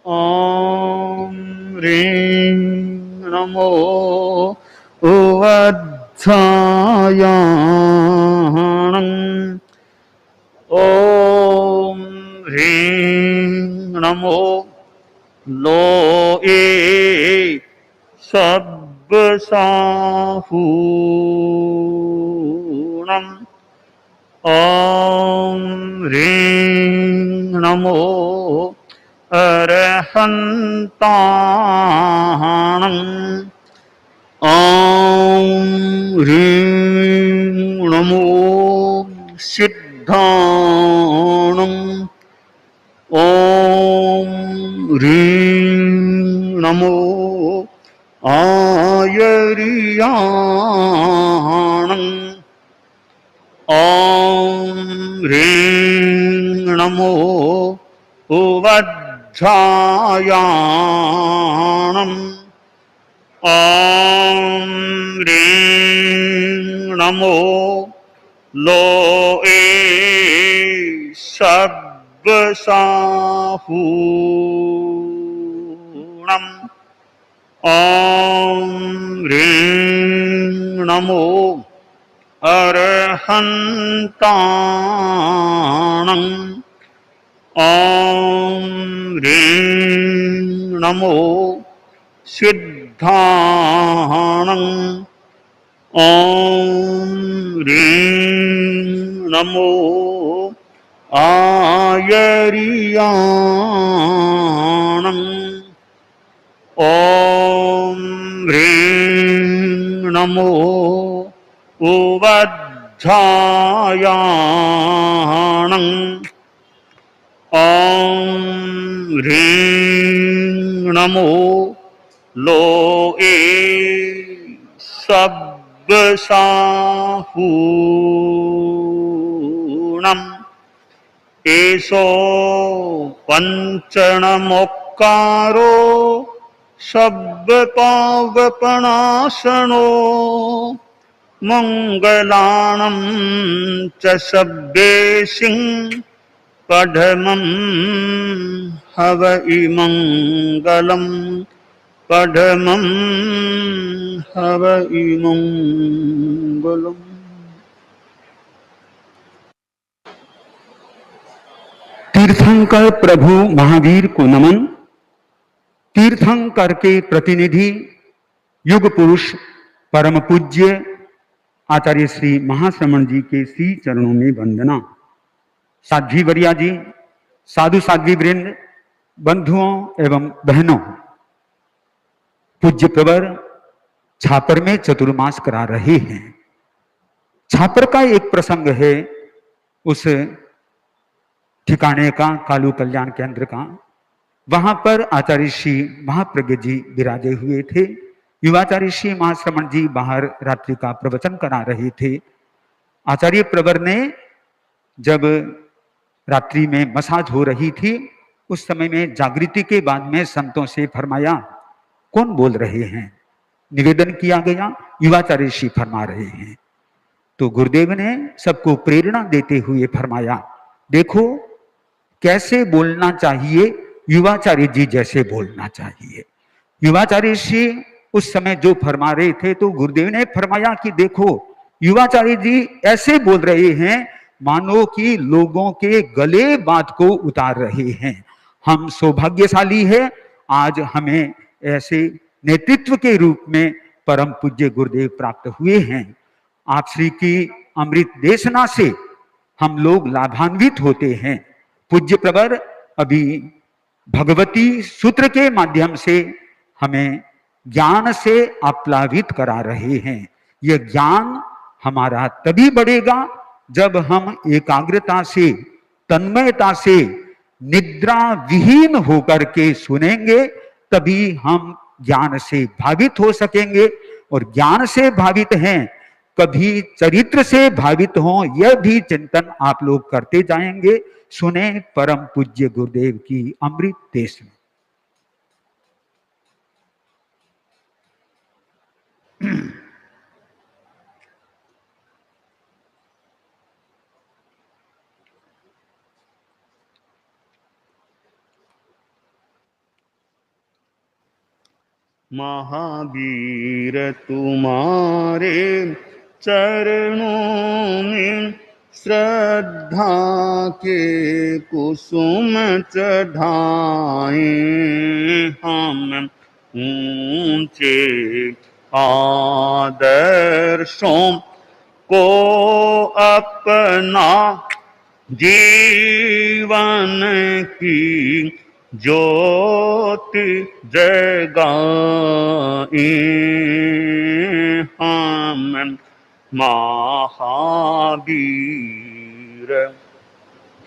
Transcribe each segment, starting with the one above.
ॐ ह्रीं नमो उवत्सायाणं ॐ ह्रीं नमो लोए सब्बसाहूणम् ॐ ह्रीं नमो अरहन्ताणम् ॐ ह्रीं नमो सिद्धाणम् ॐ ह्रीं नमो आयर्याणम् ॐ ह्रीं नमो उवज्झायाणम् ॐ ह्रीं नमो लोए सब्बसाहूणम् ॐ ह्रीं नमो अरहन्ताणम् ॐ ह्रीं नमो सिद्धाणम् ॐ ह्रीं नमो आयर्याणम् ॐ ह्रीं नमो उवज्झायाणम् ॐ ह्रीं नमो लोए सब्बसाहूणम् एषो पञ्चणमोक्कारो सब्बपावपनाशनो मङ्गलानं च सब्बेशिं पढमं हवै मङ्गलम् पढमं हवै मङ्गलम्। तीर्थंकर प्रभु महावीर को नमन। तीर्थंकर के प्रतिनिधि युग पुरुष परम पूज्य आचार्य श्री महाश्रमण जी के श्री चरणों में वंदना। साध्वी वरिया जी, साधु साध्वी वृंद, बंधुओं एवं बहनों, पूज्य प्रवर छापर में चतुर्मास करा रहे हैं। छापर का एक प्रसंग है उस ठिकाने का, कालू कल्याण केंद्र का। वहां पर आचार्य श्री महाप्रज्ञ जी विराजे हुए थे। युवाचार्य श्री महाश्रमण जी बाहर रात्रि का प्रवचन करा रहे थे। आचार्य प्रवर ने जब रात्रि में मसाज हो रही थी, उस समय में जागृति के बाद में संतों से फरमाया, कौन बोल रहे हैं? निवेदन किया गया, युवाचार्य श्री फरमा रहे हैं। तो गुरुदेव ने सबको प्रेरणा देते हुए फरमाया, देखो कैसे बोलना चाहिए, युवाचार्य जी जैसे बोलना चाहिए। युवाचार्य श्री उस समय जो फरमा रहे थे, तो गुरुदेव ने फरमाया कि देखो युवाचार्य जी ऐसे बोल रहे हैं मानो कि लोगों के गले बात को उतार रहे हैं। हम सौभाग्यशाली है, आज हमें ऐसे नेतृत्व के रूप में परम पूज्य गुरुदेव प्राप्त हुए हैं। आप श्री की अमृत देशना से हम लोग लाभान्वित होते हैं। पूज्य प्रवर अभी भगवती सूत्र के माध्यम से हमें ज्ञान से आप्लावित करा रहे हैं। यह ज्ञान हमारा तभी बढ़ेगा जब हम एकाग्रता से, तन्मयता से, निद्रा विहीन होकर के सुनेंगे, तभी हम ज्ञान से भावित हो सकेंगे। और ज्ञान से भावित हैं, कभी चरित्र से भावित हों, यह भी चिंतन आप लोग करते जाएंगे। सुने परम पूज्य गुरुदेव की अमृत देश में। महावीर तुम्हारे चरणों में श्रद्धा के कुसुम चढ़ाए हम ऊंचे आदर्शों को अपना जीवन की ज्योति जगाए हम महावीर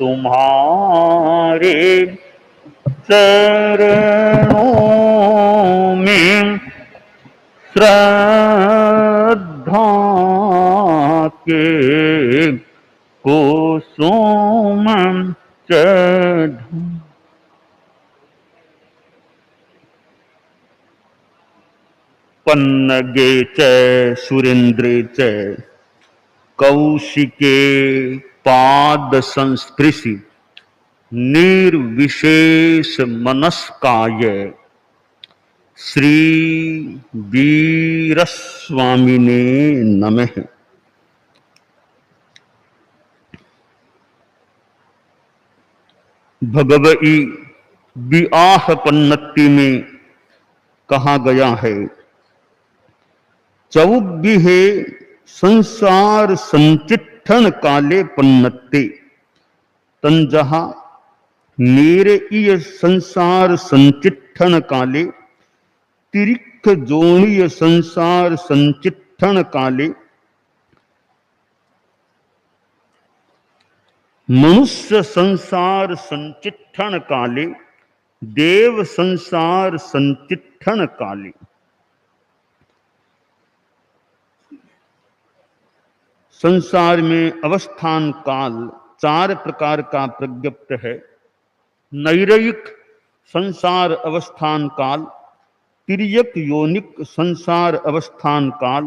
तुम्हारे चरणों में श्रद्धा के कुसुम चढ़ पन्नगे च सुरेंद्रे च कौशिके पाद संस्पृशि निर्विशेष मनस्काय श्री वीरस्वामिने नमः। भगवई बिआह पन्नति में कहा गया है, चौबिहे संसार संचिठन काले पन्नते तंजहा मेरे इय संसार संचिठन काले तिरिख जोड़िय संसार संचिठन काले मनुष्य संसार संचिठन काले देव संसार संचिठन काले। संसार में अवस्थान काल 4 प्रकार का प्रज्ञप्त है। नैरयिक संसार अवस्थान काल, तिर्यक योनिक संसार अवस्थान काल,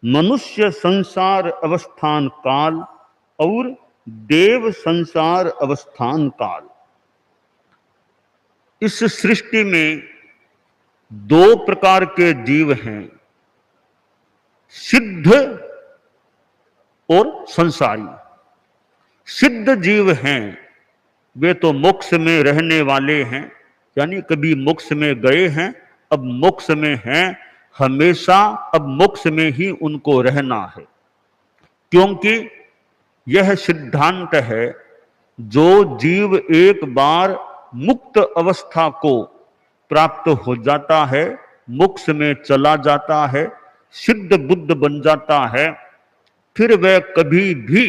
मनुष्य संसार अवस्थान काल और देव संसार अवस्थान काल। इस सृष्टि में 2 प्रकार के जीव हैं, सिद्ध और संसारी। सिद्ध जीव हैं वे तो मोक्ष में रहने वाले हैं, यानी कभी मोक्ष में गए हैं, अब मोक्ष में हैं, हमेशा अब मोक्ष में ही उनको रहना है। क्योंकि यह सिद्धांत है, जो जीव एक बार मुक्त अवस्था को प्राप्त हो जाता है, मोक्ष में चला जाता है, सिद्ध बुद्ध बन जाता है, फिर वह कभी भी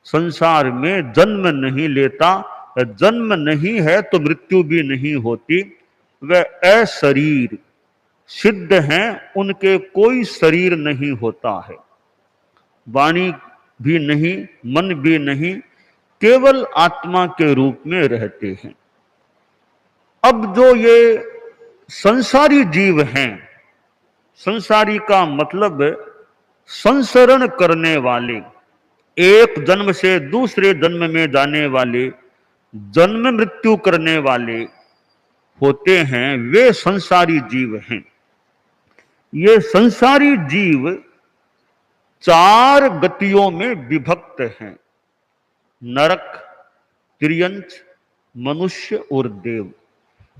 संसार में जन्म नहीं लेता। जन्म नहीं है तो मृत्यु भी नहीं होती। वह अशरीर सिद्ध हैं, उनके कोई शरीर नहीं होता है, वाणी भी नहीं, मन भी नहीं, केवल आत्मा के रूप में रहते हैं। अब जो ये संसारी जीव हैं, संसारी का मतलब संसरण करने वाले, एक जन्म से दूसरे जन्म में जाने वाले, जन्म मृत्यु करने वाले होते हैं, वे संसारी जीव हैं। ये संसारी जीव 4 गतियों में विभक्त हैं, नरक, तिर्यंच, मनुष्य और देव।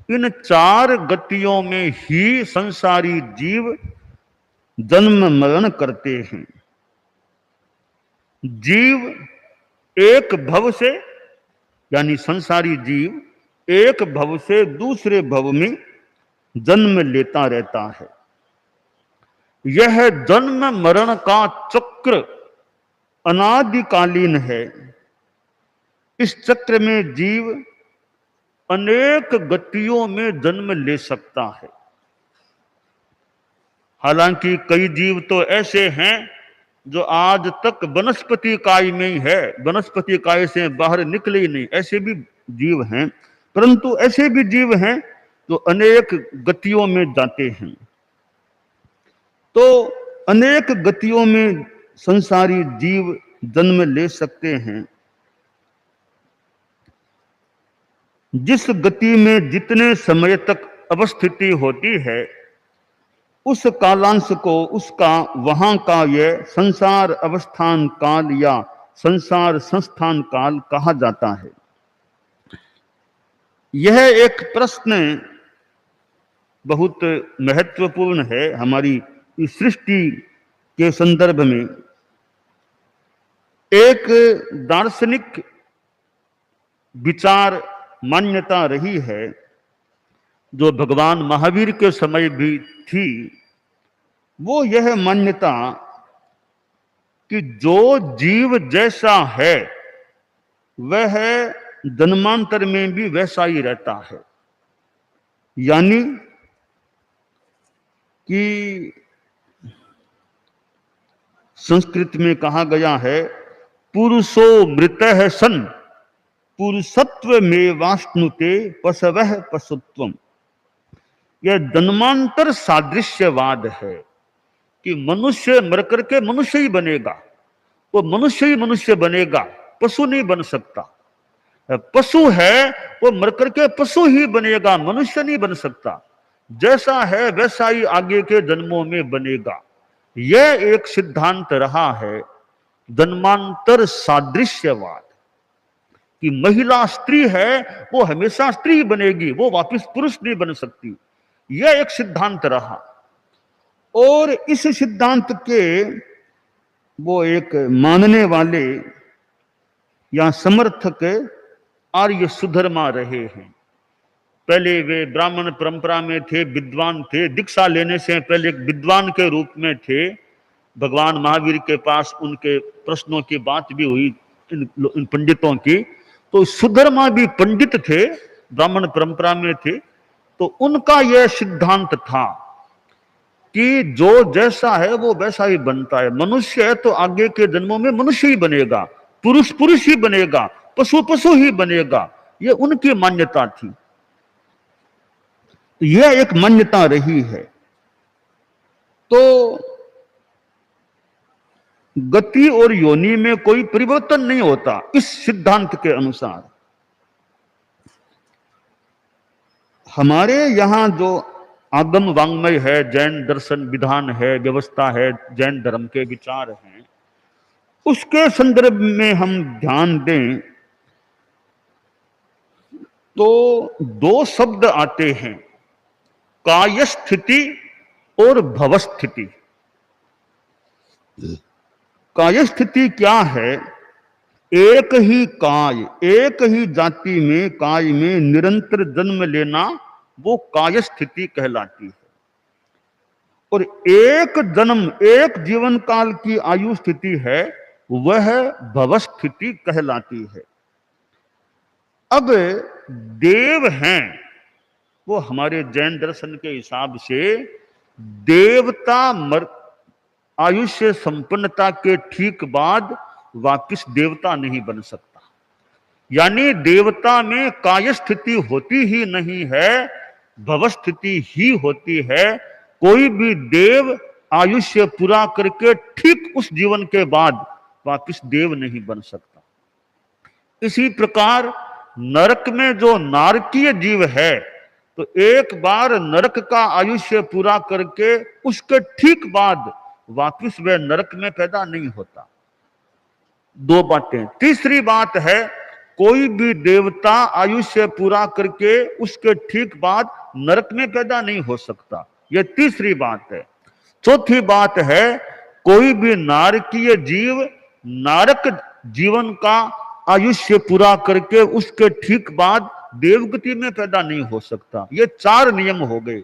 इन 4 गतियों में ही संसारी जीव जन्म मरण करते हैं। जीव एक भव से, यानी संसारी जीव एक भव से दूसरे भव में जन्म लेता रहता है। यह जन्म मरण का चक्र अनादिकालीन है। इस चक्र में जीव अनेक गतियों में जन्म ले सकता है। हालांकि कई जीव तो ऐसे हैं जो आज तक वनस्पति काय में ही है, वनस्पति काय से बाहर निकले ही नहीं, ऐसे भी जीव हैं। परंतु ऐसे भी जीव हैं जो अनेक गतियों में जाते हैं। तो अनेक गतियों में संसारी जीव जन्म ले सकते हैं। जिस गति में जितने समय तक अवस्थिति होती है, उस कालांश को, उसका वहां का यह संसार अवस्थान काल या संसार संस्थान काल कहा जाता है। यह एक प्रश्न बहुत महत्वपूर्ण है हमारी इस सृष्टि के संदर्भ में। एक दार्शनिक विचार मान्यता रही है, जो भगवान महावीर के समय भी थी, वो यह मान्यता कि जो जीव जैसा है वह जन्मांतर में भी वैसा ही रहता है। यानी कि संस्कृत में कहा गया है, पुरुषो मृतः सन पुरुषत्व में वाष्णुते पशवः पशुत्वम। यह जन्मांतर सादृश्यवाद है कि मनुष्य मर करके मनुष्य ही बनेगा, वो मनुष्य ही मनुष्य बनेगा, पशु नहीं बन सकता। पशु है वो मर करके पशु ही बनेगा, मनुष्य नहीं बन सकता। जैसा है वैसा ही आगे के जन्मों में बनेगा। यह एक सिद्धांत रहा है जन्मांतर सादृश्यवाद, कि महिला स्त्री है वो हमेशा स्त्री ही बनेगी, वो वापस पुरुष नहीं बन सकती। यह एक सिद्धांत रहा। और इस सिद्धांत के वो एक मानने वाले या समर्थक आर्य सुधर्मा रहे हैं। पहले वे ब्राह्मण परंपरा में थे, विद्वान थे, दीक्षा लेने से पहले एक विद्वान के रूप में थे। भगवान महावीर के पास उनके प्रश्नों की बात भी हुई इन पंडितों की। तो सुधर्मा भी पंडित थे, ब्राह्मण परंपरा में थे। तो उनका यह सिद्धांत था कि जो जैसा है वो वैसा ही बनता है। मनुष्य है तो आगे के जन्मों में मनुष्य ही बनेगा, पुरुष पुरुष ही बनेगा, पशु पशु ही बनेगा। ये उनकी मान्यता थी। यह एक मान्यता रही है। तो गति और योनि में कोई परिवर्तन नहीं होता इस सिद्धांत के अनुसार। हमारे यहां जो आगम वांग्मय है, जैन दर्शन विधान है, व्यवस्था है, जैन धर्म के विचार हैं, उसके संदर्भ में हम ध्यान दें तो दो शब्द आते हैं, काय स्थिति और भव स्थिति। काय स्थिति क्या है? एक ही काय, एक ही जाति में, काय में निरंतर जन्म लेना, वो काय स्थिति कहलाती है। और एक जन्म, एक जीवन काल की आयु स्थिति है, वह भव स्थिति कहलाती है। अब देव हैं, वो हमारे जैन दर्शन के हिसाब से देवता आयुष्य संपन्नता के ठीक बाद वापिस देवता नहीं बन सकता। यानी देवता में काय स्थिति होती ही नहीं है, भव स्थिति ही होती है। कोई भी देव आयुष्य पूरा करके ठीक उस जीवन के बाद वापिस देव नहीं बन सकता। इसी प्रकार नरक में जो नारकीय जीव है, तो एक बार नरक का आयुष्य पूरा करके उसके ठीक बाद वापिस वह नरक में पैदा नहीं होता। दो बातें। तीसरी बात है, कोई भी देवता आयुष्य पूरा करके उसके ठीक बाद नरक में पैदा नहीं हो सकता। यह तीसरी बात है। चौथी बात है, कोई भी नारकीय जीव नारक जीवन का आयुष्य पूरा करके उसके ठीक बाद देवगति में पैदा नहीं हो सकता। ये चार नियम हो गए।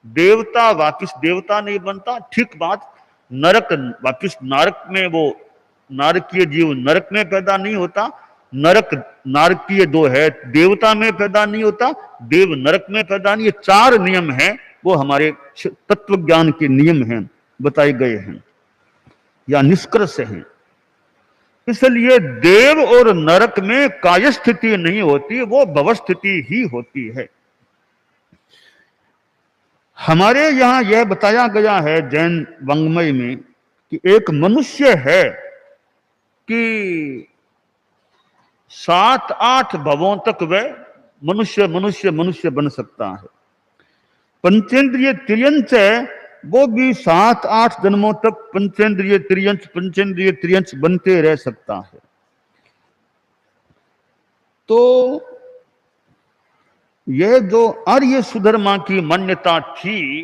देवता वापिस देवता नहीं बनता, ठीक बात। नरक वापिस नरक में, वो नारकीय जीव नरक में पैदा नहीं होता। नरक नारकीय दो है, देवता में पैदा नहीं होता, देव नरक में पैदा नहीं। ये चार नियम हैं, वो हमारे तत्व ज्ञान के नियम हैं, बताए गए हैं या निष्कर्ष हैं। इसलिए देव और नरक में काय स्थिति नहीं होती, वो भव स्थिति ही होती है। हमारे यहां यह बताया गया है जैन वांग्मय में कि एक मनुष्य है कि 7-8 भवों तक वह मनुष्य मनुष्य मनुष्य बन सकता है। पंचेंद्रिय तिर्यंच वो भी 7-8 जन्मों तक पंचेंद्रिय त्रियंश बनते रह सकता है। तो यह जो आर्य सुधर्मा की मान्यता थी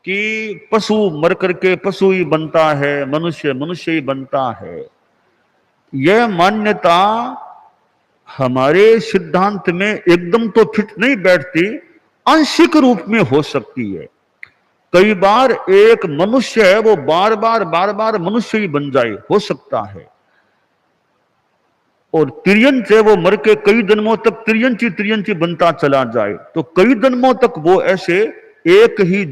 कि पशु मर करके पशु ही बनता है, मनुष्य मनुष्य ही बनता है, यह मान्यता हमारे सिद्धांत में एकदम तो फिट नहीं बैठती, आंशिक रूप में हो सकती है। कई बार एक मनुष्य है वो बार बार मनुष्य ही बन जाए, हो सकता है। और तिर्यंच है वो मर के कई जन्मों तक तिर्यंची बनता चला जाए, तो कई जन्मों तक वो ऐसे एक ही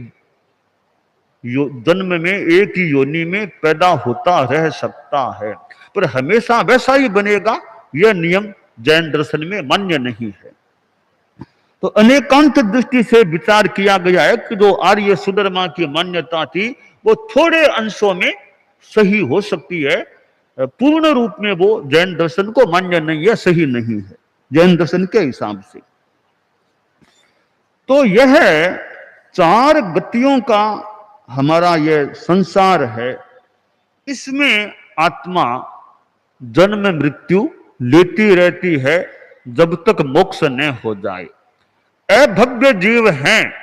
जन्म में एक ही योनि में पैदा होता रह सकता है, पर हमेशा वैसा ही बनेगा यह नियम जैन दर्शन में मान्य नहीं है। तो अनेकांत दृष्टि से विचार किया गया है कि जो आर्य सुधर्मा की मान्यता थी वो थोड़े अंशों में सही हो सकती है, पूर्ण रूप में वो जैन दर्शन को मान्य नहीं है, सही नहीं है जैन दर्शन के हिसाब से। तो यह 4 गतियों का हमारा यह संसार है, इसमें आत्मा जन्म मृत्यु लेती रहती है जब तक मोक्ष न हो जाए। अभव्य जीव हैं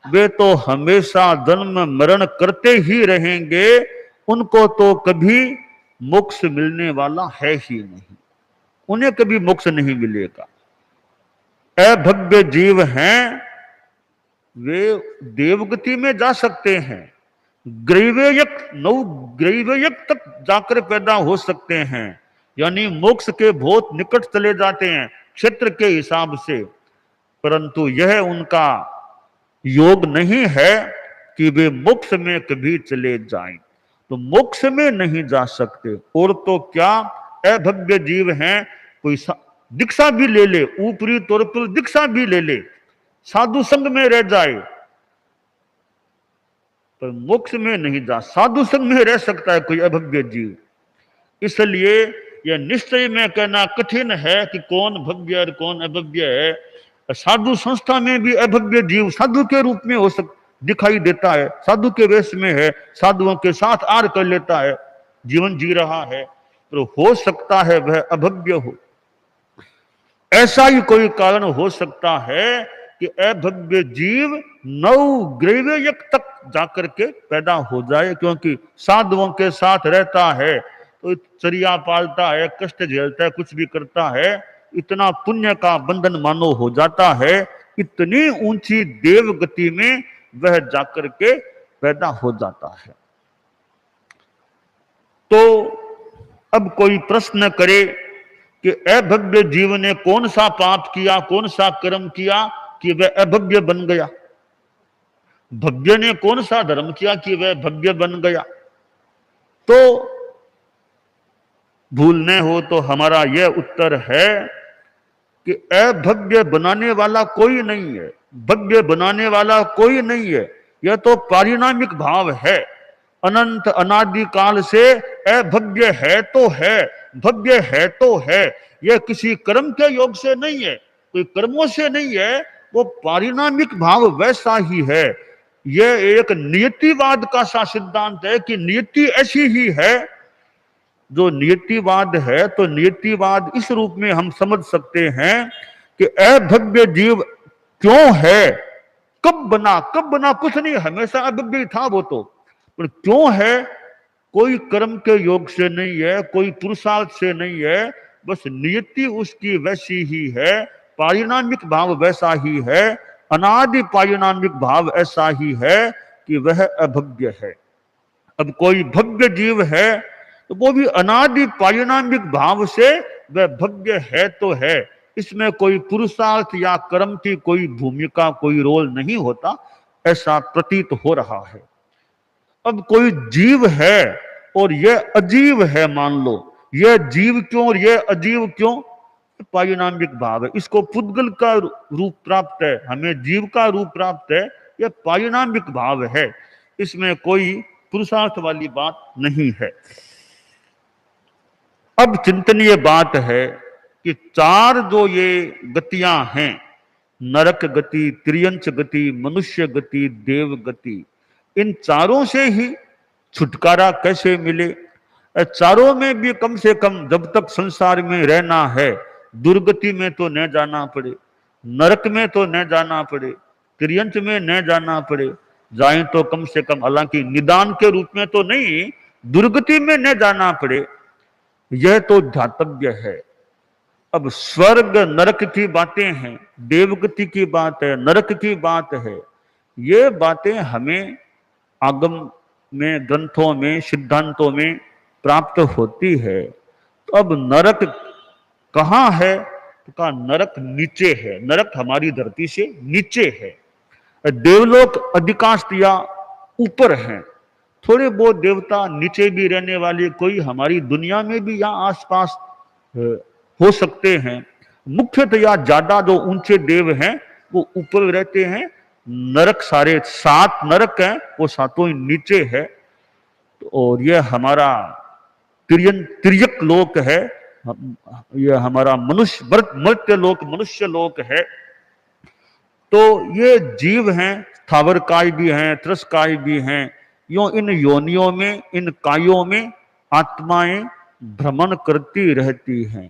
वे तो हमेशा जन्म मरण करते ही रहेंगे, उनको तो कभी मोक्ष मिलने वाला है ही नहीं, उन्हें कभी मोक्ष नहीं मिलेगा। अभव्य जीव हैं वे देवगति में जा सकते हैं, ग्रैवेयक तक जाकर पैदा हो सकते हैं, यानी मोक्ष के बहुत निकट चले जाते हैं क्षेत्र के हिसाब से, परंतु यह उनका योग नहीं है कि वे मोक्ष में कभी चले जाएं, तो मोक्ष में नहीं जा सकते। और तो क्या अभव्य जीव हैं, कोई दीक्षा भी ले ले, ऊपरी तौर पर दीक्षा भी ले ले, साधु संग में रह जाए, पर मोक्ष में नहीं जा, साधु संग में रह सकता है कोई अभव्य जीव। इसलिए यह निश्चय में कहना कठिन है कि कौन भव्य और कौन अभव्य है। साधु संस्था में भी अभव्य जीव साधु के रूप में दिखाई देता है, साधु के वेश में है, साधुओं के साथ आर कर लेता है, जीवन जी रहा है, तो हो सकता है वह अभव्य हो। ऐसा ही कोई कारण हो सकता है कि अभव्य जीव 9 ग्रैवेयक तक जाकर के पैदा हो जाए, क्योंकि साधुओं के साथ रहता है तो चरिया पालता है, कष्ट झेलता है, कुछ भी करता है, इतना पुण्य का बंधन मानो हो जाता है, इतनी ऊंची देव गति में वह जाकर के पैदा हो जाता है। तो अब कोई प्रश्न करे कि अभव्य जीव ने कौन सा पाप किया, कौन सा कर्म किया कि वह अभव्य बन गया, भव्य ने कौन सा धर्म किया कि वह भव्य बन गया। तो भूलने हो तो हमारा यह उत्तर है कि अभव्य बनाने वाला कोई नहीं है, भव्य बनाने वाला कोई नहीं है, यह तो पारिणामिक भाव है। अनंत अनादि काल से अभव्य है तो है, भव्य है तो है, यह किसी कर्म के योग से नहीं है, कोई कर्मों से नहीं है, वो पारिणामिक भाव वैसा ही है। यह एक नियतिवाद का सा सिद्धांत है कि नियति ऐसी ही है। जो नियतिवाद है तो नियतिवाद इस रूप में हम समझ सकते हैं कि अभव्य जीव क्यों है, कब बना कुछ नहीं, हमेशा अभव्य था वो तो, पर क्यों है, कोई कर्म के योग से नहीं है, कोई पुरुषार्थ से नहीं है, बस नियति उसकी वैसी ही है, पारिणामिक भाव वैसा ही है, अनादि पारिणामिक भाव ऐसा ही है कि वह अभव्य है। अब कोई भव्य जीव है तो वो भी अनादि पारिणामिक भाव से वह भव्य है तो है, इसमें कोई पुरुषार्थ या कर्म की कोई भूमिका, कोई रोल नहीं होता, ऐसा प्रतीत हो रहा है। अब कोई जीव है और यह अजीव है, मान लो, यह जीव क्यों और यह अजीव क्यों, पारिणामिक भाव है, इसको पुद्गल का रूप प्राप्त है, हमें जीव का रूप प्राप्त है, यह पारिणामिक भाव है, इसमें कोई पुरुषार्थ वाली बात नहीं है। अब चिंतनीय बात है कि 4 जो ये गतियां हैं, नरक गति, त्रियंच गति, मनुष्य गति, देव गति, इन चारों से ही छुटकारा कैसे मिले? चारों में भी कम से कम जब तक संसार में रहना है, दुर्गति में तो न जाना पड़े, नरक में तो न जाना पड़े, त्रियंच में न जाना पड़े, जाए तो कम से कम, हालांकि निदान के रूप में तो नहीं, दुर्गति में न जाना पड़े, यह तो ध्यातव्य है। अब स्वर्ग नरक की बातें हैं, देवगति की बात है, नरक की बात है, ये बातें हमें आगम में, ग्रंथों में, सिद्धांतों में प्राप्त होती है। तो अब नरक कहाँ है? तो कहा नरक नीचे है, नरक हमारी धरती से नीचे है। देवलोक अधिकांशतया ऊपर हैं, थोड़े बहुत देवता नीचे भी रहने वाले कोई हमारी दुनिया में भी यहाँ आसपास हो सकते हैं। मुख्यतया ज्यादा जो ऊंचे देव हैं वो ऊपर रहते हैं। नरक सारे 7 नरक हैं, वो 7 ही नीचे है। और यह हमारा तिर्यक लोक है, यह हमारा मनुष्य मर्त्य लोक, मनुष्य लोक है। तो ये जीव हैं, स्थावरकाय भी हैं, त्रस्काय भी हैं। यूं इन योनियों में, इन कायों में आत्माएं भ्रमण करती रहती हैं।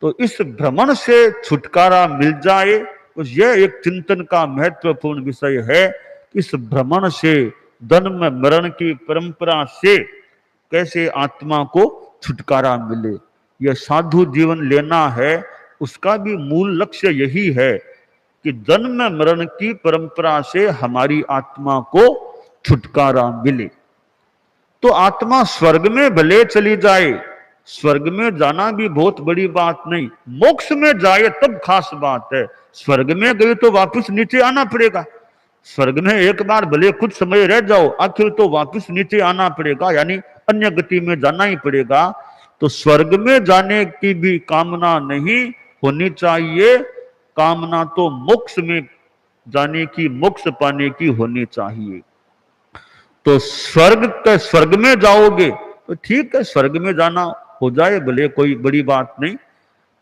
तो इस भ्रमण से छुटकारा मिल जाए, तो यह एक चिंतन का महत्वपूर्ण विषय है। इस भ्रमण से, जन्म मरण की परंपरा से कैसे आत्मा को छुटकारा मिले, यह साधु जीवन लेना है। उसका भी मूल लक्ष्य यही है कि जन्म मरण की परंपरा से हमारी आत्मा को छुटकारा मिले। तो आत्मा स्वर्ग में भले चली जाए, स्वर्ग में जाना भी बहुत बड़ी बात नहीं, मोक्ष में जाए तब खास बात है। स्वर्ग में गए तो वापस नीचे आना पड़ेगा। स्वर्ग में एक बार भले कुछ समय रह जाओ, आखिर तो वापस नीचे आना पड़ेगा, यानी अन्य गति में जाना ही पड़ेगा। तो स्वर्ग में जाने की भी कामना नहीं होनी चाहिए, कामना तो मोक्ष में जाने की, मोक्ष पाने की होनी चाहिए। तो स्वर्ग में जाओगे तो ठीक है, स्वर्ग में जाना हो जाए भले, कोई बड़ी बात नहीं,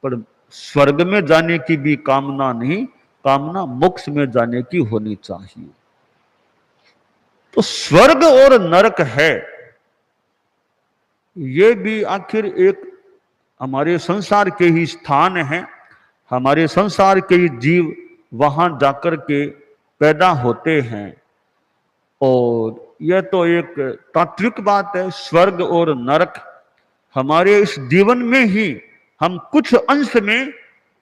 पर स्वर्ग में जाने की भी कामना नहीं, कामना मोक्ष में जाने की होनी चाहिए। तो स्वर्ग और नरक है, ये भी आखिर एक हमारे संसार के ही स्थान है। हमारे संसार के ही जीव वहां जाकर के पैदा होते हैं। और यह तो एक तात्विक बात है। स्वर्ग और नरक हमारे इस जीवन में ही हम कुछ अंश में,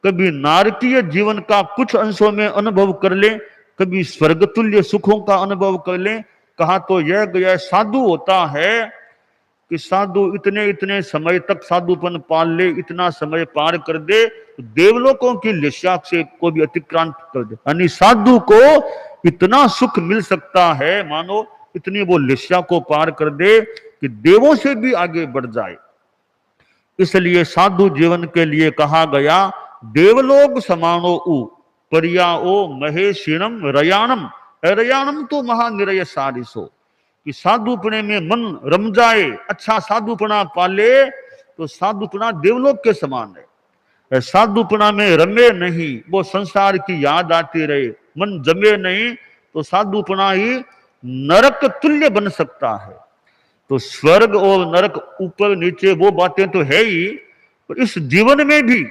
कभी नारकीय जीवन का कुछ अंशों में अनुभव कर लें, कभी स्वर्गतुल्य सुखों का अनुभव कर लें। कहा तो यह गया साधु होता है कि साधु इतने इतने समय तक साधुपन पाल ले, इतना समय पार कर दे, तो देवलोकों की लिस्या से को भी अतिक्रांत कर दे। यानी साधु को इतना सुख मिल सकता है, मानो इतनी वो लिस्या को पार कर दे कि देवों से भी आगे बढ़ जाए। इसलिए साधु जीवन के लिए कहा गया, देवलोक समानो उ परियाओ महेशिणम रयाणम। रयाणम तो महानिरय सारिसो, कि साधुपने में मन रम जाए, अच्छा साधुपना पाले, तो साधुपना देवलोक के समान है। साधुपना में रमे नहीं, वो संसार की याद आती रहे, मन जमे नहीं, तो साधुपना ही नरक तुल्य बन सकता है। तो स्वर्ग और नरक, ऊपर नीचे, वो बातें तो है ही, पर इस जीवन में भी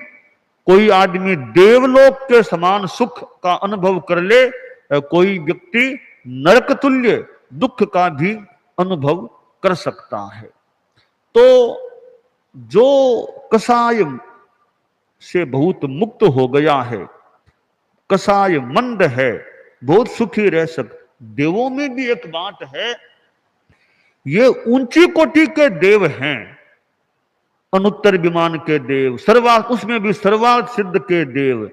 कोई आदमी देवलोक के समान सुख का अनुभव कर ले, कोई व्यक्ति नरक तुल्य दुख का भी अनुभव कर सकता है। तो जो कसाय से बहुत मुक्त हो गया है, कसाय मंद है, बहुत सुखी रह सकता। देवों में भी एक बात है, ये ऊंची कोटि के देव हैं, अनुत्तर विमान के देव, उसमें भी सर्वार्थ सिद्ध के देव।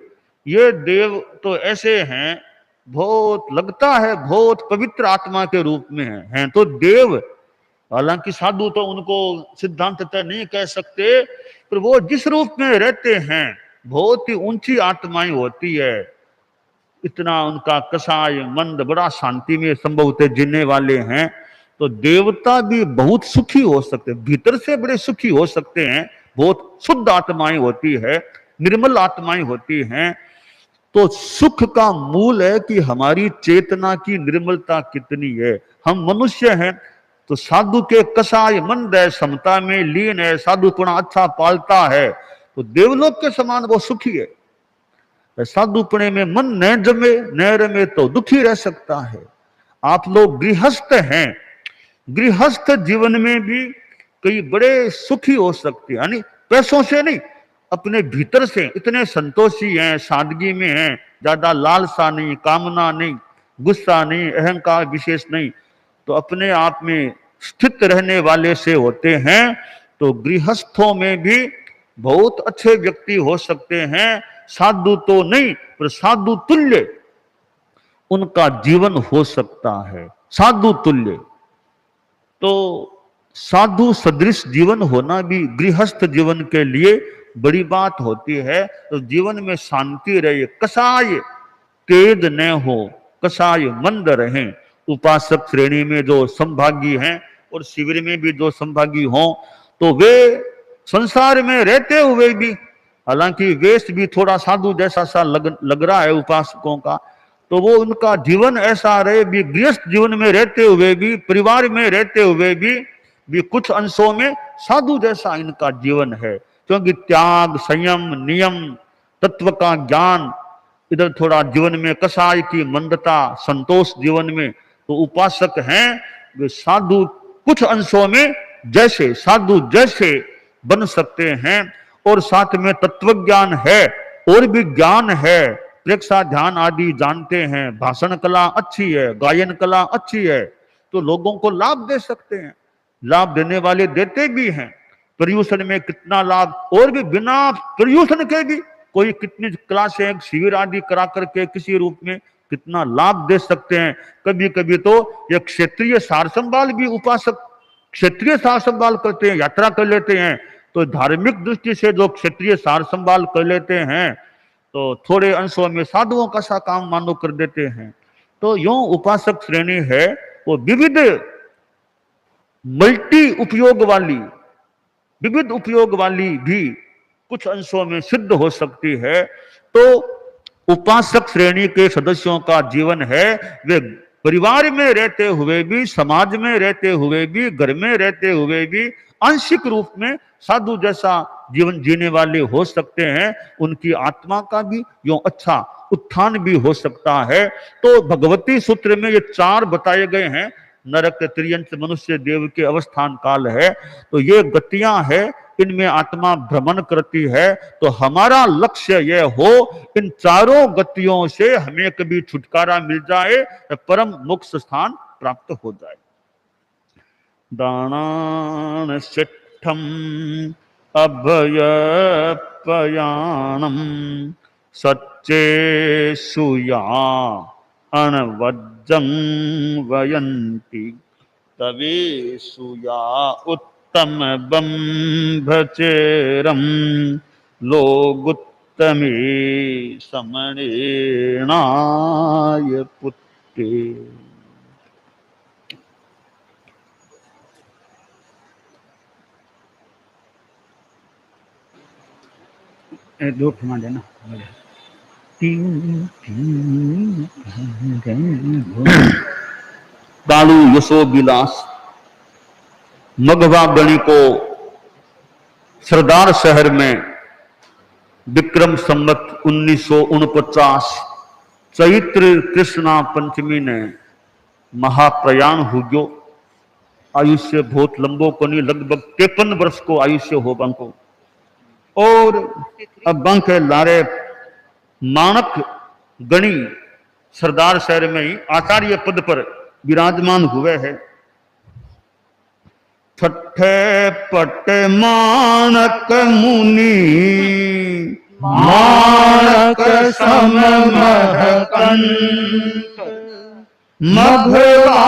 ये देव तो ऐसे हैं, बहुत लगता है बहुत पवित्र आत्मा के रूप में हैं तो देव। हालांकि साधु तो उनको सिद्धांततः नहीं कह सकते, पर वो जिस रूप में रहते हैं बहुत ही ऊंची आत्माएं होती है। इतना उनका कसाय मंद, बड़ा शांति में संभवतः जीने वाले हैं। तो देवता भी बहुत सुखी हो सकते हैं, भीतर से बड़े सुखी हो सकते हैं, बहुत शुद्ध आत्माएं होती है, निर्मल आत्माएं होती हैं। तो सुख का मूल है कि हमारी चेतना की निर्मलता कितनी है। हम मनुष्य हैं तो साधु के कसाय मंद है, समता में लीन है, साधुपना अच्छा पालता है, तो देवलोक के समान वो सुखी है। साधुपने में मन न जमे न रमे तो दुखी रह सकता है। आप लोग गृहस्थ हैं, गृहस्थ जीवन में भी कई बड़े सुखी हो सकते हैं, यानी पैसों से नहीं, अपने भीतर से इतने संतोषी हैं, सादगी में हैं, ज्यादा लालसा नहीं, कामना नहीं, गुस्सा नहीं, अहंकार विशेष नहीं, तो अपने आप में स्थित रहने वाले से होते हैं। तो गृहस्थों में भी बहुत अच्छे व्यक्ति हो सकते हैं, साधु तो नहीं पर साधु तुल्य उनका जीवन हो सकता है, साधु तुल्य। तो साधु सदृश जीवन होना भी गृहस्थ जीवन के लिए बड़ी बात होती है। तो जीवन में शांति रहे, कसाय केद न हो, कसाय मंद रहे। उपासक श्रेणी में जो संभागी हैं और शिविर में भी जो संभागी हों, तो वे संसार में रहते हुए भी, हालांकि वेश भी थोड़ा साधु जैसा सा लग रहा है उपासकों का, तो वो उनका जीवन ऐसा रहे भी, गृहस्थ जीवन में रहते हुए भी, परिवार में रहते हुए भी कुछ अंशों में साधु जैसा इनका जीवन है। क्योंकि त्याग, संयम, नियम, तत्व का ज्ञान, इधर थोड़ा जीवन में कसाय की मंदता, संतोष जीवन में, तो उपासक हैं वे साधु कुछ अंशों में जैसे साधु जैसे बन सकते हैं। और साथ में तत्व ज्ञान है और भी ज्ञान है, प्रेक्षा ध्यान आदि जानते हैं, भाषण कला अच्छी है, गायन कला अच्छी है, तो लोगों को लाभ दे सकते हैं। लाभ देने वाले देते भी हैं। पर्यूषण में कितना लाभ, और भी बिना पर्यूषण के भी कोई कितनी क्लासें, शिविर आदि करा करके किसी रूप में कितना लाभ दे सकते हैं। कभी कभी तो ये क्षेत्रीय सार संभाल भी उपासक क्षेत्रीय सार संभाल करते हैं, यात्रा कर लेते हैं, तो धार्मिक दृष्टि से जो क्षेत्रीय सार संभाल कर लेते हैं तो थोड़े अंशों में साधुओं का सा काम मानो कर देते हैं। तो यूं उपासक श्रेणी है वो विविध मल्टी उपयोग वाली, विविध उपयोग वाली भी कुछ अंशों में सिद्ध हो सकती है। तो उपासक श्रेणी के सदस्यों का जीवन है वे परिवार में रहते हुए भी, समाज में रहते हुए भी, घर में रहते हुए भी आंशिक रूप में साधु जैसा जीवन जीने वाले हो सकते हैं। उनकी आत्मा का भी यूं अच्छा उत्थान भी हो सकता है। तो भगवती सूत्र में ये 4 बताए गए हैं, नरक, त्रियंच, मनुष्य, देव के अवस्थान काल है। तो ये गतियां है, इनमें आत्मा भ्रमण करती है। तो हमारा लक्ष्य यह हो इन चारों गतियों से हमें कभी छुटकारा मिल जाए, परम मोक्ष स्थान प्राप्त हो जाए। दानान सिद्धम अभय पयाणम सच्चे सुया अनवज्जं वयन्ति तवे सुया उत्तम बंभचेरम लोगुत्तमे समणेनाय पुत्ते। दो घुमा देना। कालू यशो विलास मघवा गणी को सरदार शहर में विक्रम संवत 1949 चैत्र कृष्णा पंचमी ने महाप्रयाण हुग्यो। आयुष्य बहुत लंबो को नहीं, लगभग 53 वर्ष को आयुष्य हो बंको। और अब बंक लारे माणक गणी सरदार शहर में ही आचार्य पद पर विराजमान हुए हैं। ठट्ठे पट माणक मुनि माणक सम महकंत मघवा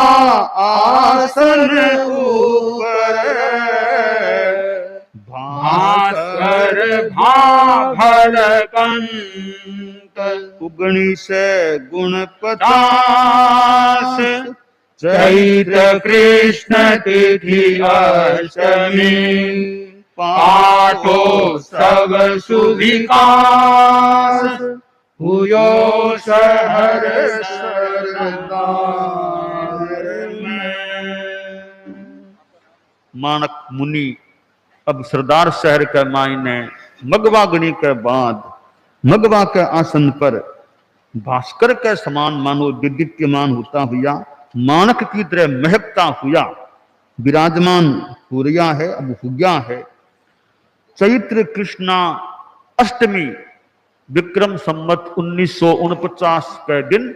आसन ऊपर भास्कर भाभड़कंत उगणी से गुण पचास चैत कृष्ण तिथि अष्टमी पाठो सब सुविकास हुयो शहर सरदार में। मानक मुनि अब सरदार शहर के मायने मगवागणी के बाद मगवा के आसन पर भास्कर के समान मानो दिव्यमान होता हुआ, मानक की तरह महकता हुआ विराजमान हो रहा है, अब हो गया है। चैत्र कृष्णा अष्टमी विक्रम संवत 1949 के दिन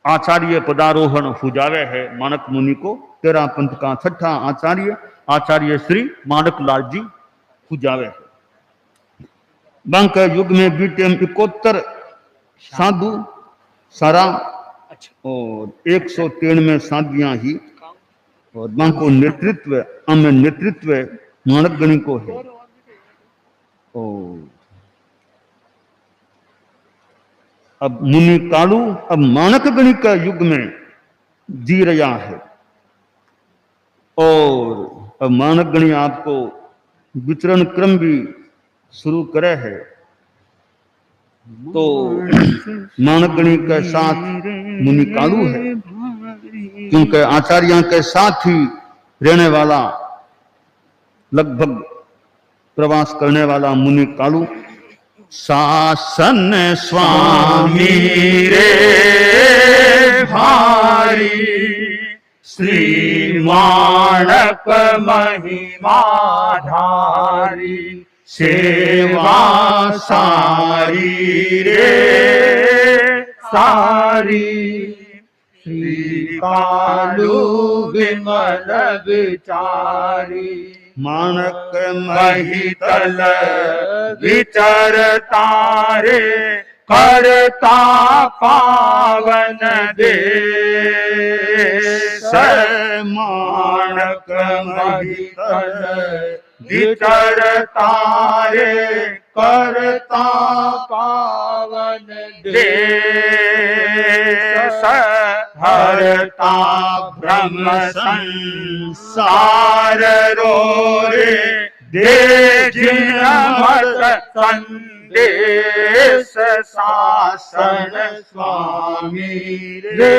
आचार्य पदारोहण हो जावे है मानक मुनि को। 13 पंथ का छठा आचार्य आचार्य श्री मानक लाल जी हो जावे है। बांके युग में बीते 71 साधु सारा और 193 साधियां ही, और बांको नेतृत्व मानक गणी को है। और अब मुनि कालू अब मानक गणी का युग में जी रहा है, और अब मानक गणी आपको विचरण क्रम भी शुरू करे है। तो मानक गणी के साथ मुनि कालू है, क्योंकि आचार्यों के साथ ही रहने वाला, लगभग प्रवास करने वाला मुनि कालू। शासन स्वामी रे भारी, श्री मानक महिमा धारी, सेवा सारी रे सारी, श्री कालू विमल विचारी, मानक महितल विचरतारे, करता पावन देश। मानक महितल विचरतारे, करता पावन देश। हरता ब्रह्म संसार रोरे, दे जिन मत संदेश। शासन स्वामी रे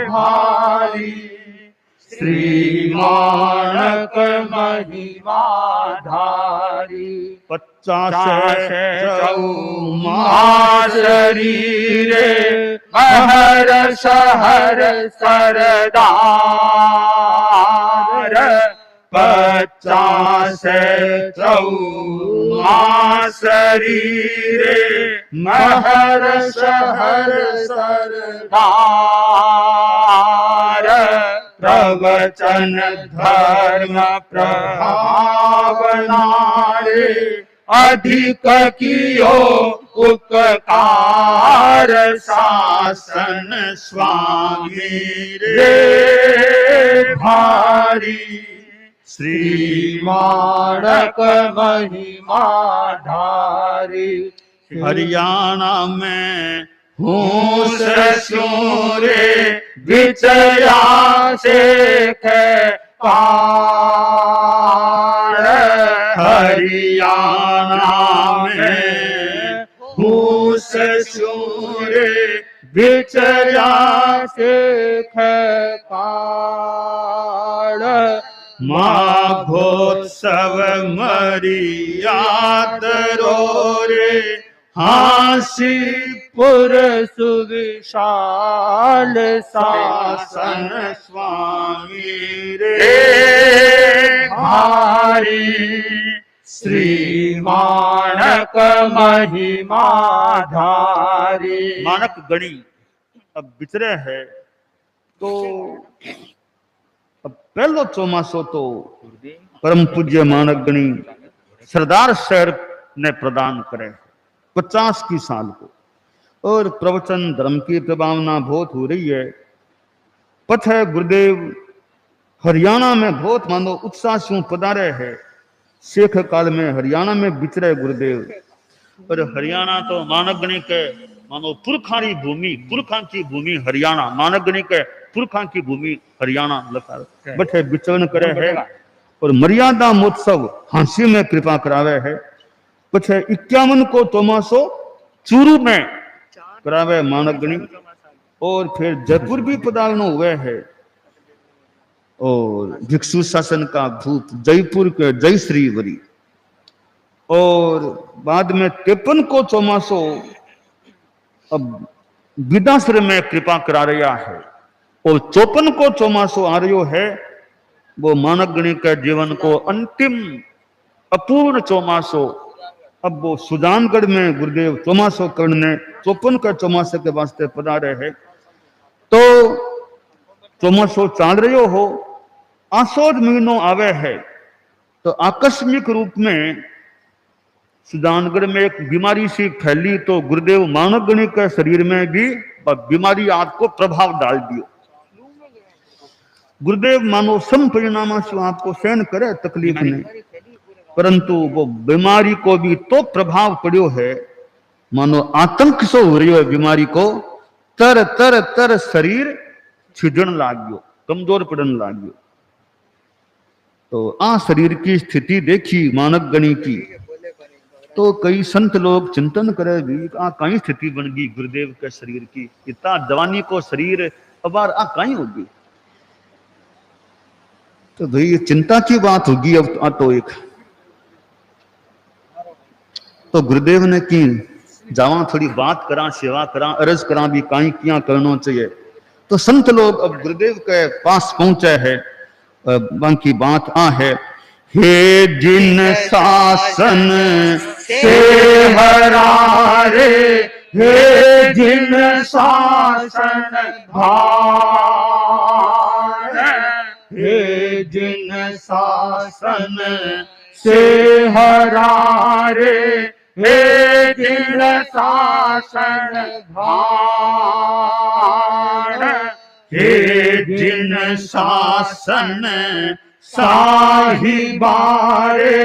भारी, श्री मानक महिमा धारी, 50 शरीरे महर शहर सरदार। 50 शरीरे महर शहर सरदार। प्रवचन धर्म प्रभावनारे, अधिक कियो उपकार। शासन स्वामी रे भारी, श्री मानक महिमा धारी। हरियाणा में हूँ सूरे विचया से पार। हरियाणा में हूँ सूरे विचया से पार। माघोत्सव मरियात रोरे, हासीपुर सुविशाल। शासन स्वामी रे भारी, श्री मानक महिमा धारी। मानक गणी अब विचरे है, तो अब पहलो चौमासो तो परम पूज्य मानक गणी सरदार शहर ने प्रदान करे 50 की साल को, और प्रवचन धर्म की प्रभावना बहुत हो रही है। पथ है गुरुदेव हरियाणा में बहुत मानो उत्साह से पधारे है। शेख काल में हरियाणा में विचरे गुरुदेव, और हरियाणा तो मानक गणी के मानो पुरखा की भूमि, पुरखा की भूमि हरियाणा, मानक गणी के पुरखा की भूमि हरियाणा लखा बठे विचरण करे है, और मर्यादा महोत्सव हांसी में कृपा करावे है। पछे 51 को चौमासो चूरू में करावे मानगणी, और फिर जयपुर भी पधारनो हुए है, और भिक्षु शासन का भूत जयपुर के जय श्री वरी, और बाद में 53 को चौमासो अब विदाश्रम में कृपा करा रहा है, और 54 को चौमासो आ रही है वो मानगणी के जीवन को अंतिम अपूर्ण चौमासो। अब वो सुजानगढ़ में गुरुदेव चौमासो करने 54 का चौमासे के वास्ते पधारे है। तो चौमासो चाल रहे हो, आसोद महीनो आवे है, तो आकस्मिक रूप में सुजानगढ़ में एक बीमारी सी फैली, तो गुरुदेव मानगणी के शरीर में भी बीमारी आपको प्रभाव डाल दियो। गुरुदेव मानो सम परिणाम से आपको सहन करे तकलीफ नहीं, परंतु वो बीमारी को भी तो प्रभाव पड़ियो है, मानो आतंक सो हो रही है बीमारी को, तर तर तर शरीर छिजन लाग्यो, कमजोर पड़न लाग्यो। तो आ शरीर की स्थिति देखी मानगणी की, तो कई संत लोग चिंतन करे भी आ कई स्थिति बन गई गुरुदेव के शरीर की, इतना जवानी को शरीर अब आ कहीं होगी। तो भाई ये चिंता की बात होगी। अब तो एक तो गुरुदेव ने की जावा थोड़ी बात करा, सेवा करा, अर्ज करा भी कहीं क्या करना चाहिए। तो संत लोग अब गुरुदेव के पास पहुंचे है। बाकी बात आ है, हे जिन शासन से हरारे, हे जिन शासन भार, हे जिन शासन से हरारे, हे जिन शासन भार, हे जिन शासन साहिबारे,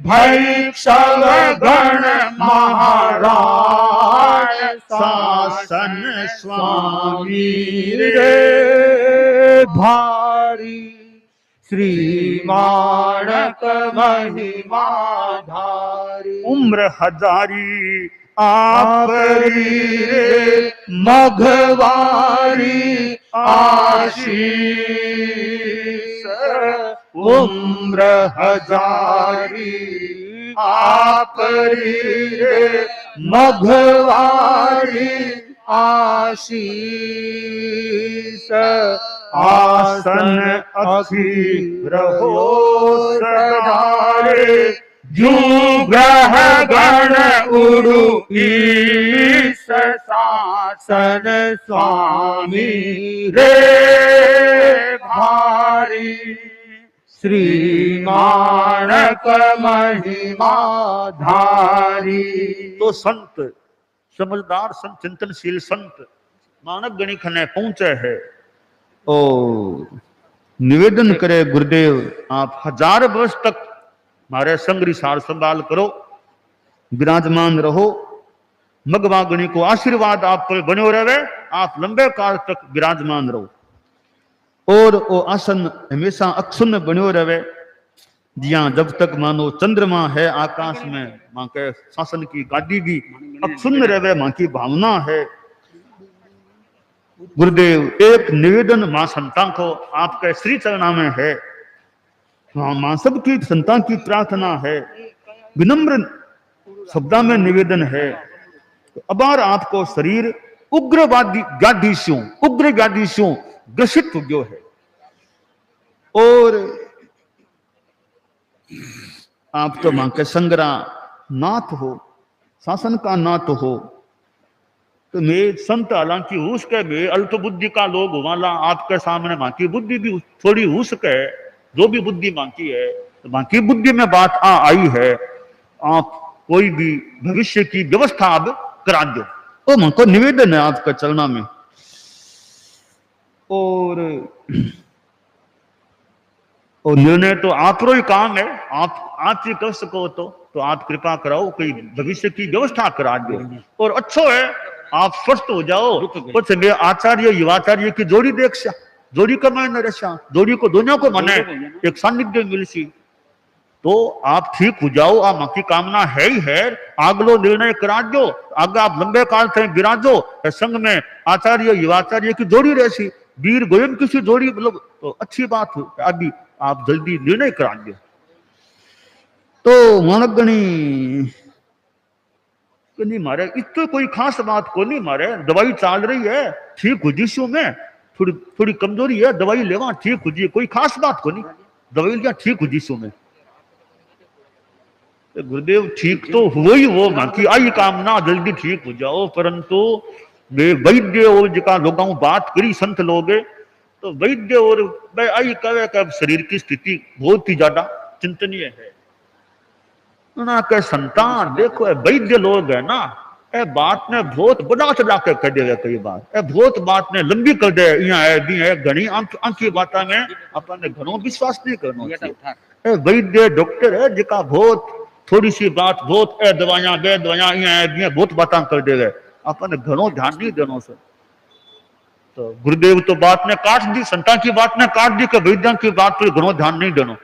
भैक्षव गण महाराज, शासन स्वामी रे भारी, श्री माणक महिमा धारी, उम्र हजारी आपरी रे मघवारी आशीष, उम्र हजारी आपरी रे मघवारी आशीष, आसन अखी रहो सदारे, जू ग्रह गण उड़ु ईश, शासन स्वामी रे भारी, श्री माणक महिमा धारी। तो संत समझदार संत चिंतनशील संत मानगणी खने पहुंचे है और निवेदन करे, गुरुदेव आप 1000 वर्ष तक हमारे संग्री सार संभाल करो, विराजमान रहो, मगवागणी को आशीर्वाद आप पर बने रहे, आप लंबे काल तक विराजमान रहो, और वो आसन हमेशा अक्षुण्ण बने रहे, जिया जब तक मानो चंद्रमा है आकाश में, मां के शासन की गादी भी अक्षुण्ण रहे, मां की भावना है। गुरुदेव एक निवेदन मां संतान को आपके श्री चरणा में है, मां सबकी संतान की प्रार्थना है, विनम्र शब्दा में निवेदन है। तो अबार आपको शरीर उग्रवादी व्याधियों, उग्र व्याधियों ग्रसित हो गयो है, और आप तो मां के संग्रा नाथ हो, शासन का नाथ हो। तो मैं संत हालांकि हो सके वे अल्प बुद्धि का लोग वाला, आपके सामने मां की बुद्धि भी थोड़ी हो सके, जो भी बुद्धि बाकी है, तो बाकी बुद्धि में बात आई है, आप कोई भी भविष्य की व्यवस्था अब करा दो। तो मन को निवेदन है आपका चलना में, और निर्णय तो आप ही काम है, आप ही कर सको तो आप कृपा कराओ, कोई भविष्य की व्यवस्था करा दो। और अच्छो है आप स्वस्थ हो जाओ, कुछ वे आचार्य युवाचार्य की जोड़ी देख सा, जोड़ी का मायने रसा, जोड़ी को दोनों को मने एक सानिध्य मिल सी, तो आप ठीक हो जाओ, आप मां की कामना है ही है, आगलो निर्णय करा दो, आगे आप लंबे काल से विराजो, संग में आचार्य युवाचार्य की जोड़ी रहसी, वीर गोयन की सी जोड़ी, मतलब तो अच्छी बात हो, अभी आप जल्दी निर्णय करा दो। तो मानगणी नहीं मारे, इतो कोई खास बात को नहीं मारे, दवाई चाल रही है, ठीक हो जिसो में थोड़ी थोड़ी कमजोरी है, दवाई लेवा ठीक हो जी, कोई खास बात को नहीं, दवाई लिया ठीक हो जिसो में। गुरुदेव ठीक तो हुआ ही वो, बाकी आई कामना जल्दी ठीक हो जाओ, परंतु वे वैद्य और जका लोगों बात करी संत लोग, तो वैद्य और आई कहे कि शरीर की स्थिति बहुत ही ज्यादा चिंतनीय है ना, के संतान देखो वैद्य लोग है ना, ए बात ने बहुत बड़ा चढ़ा के कह देगा, कई बार ए बहुत बात ने लंबी कर दे, यहाँ है भी है घनी आंखी बात में अपने घरों विश्वास नहीं करना। ए वैद्य डॉक्टर है जिका बहुत थोड़ी सी बात बहुत ए दवाइयां बे दवाइयां यहाँ है भी बहुत बात कर देगा, अपने घरों ध्यान नहीं देना सर। तो गुरुदेव तो बात ने काट दी, संतान की बात ने काट दी कि वैद्य की बात पर घरों ध्यान नहीं देना।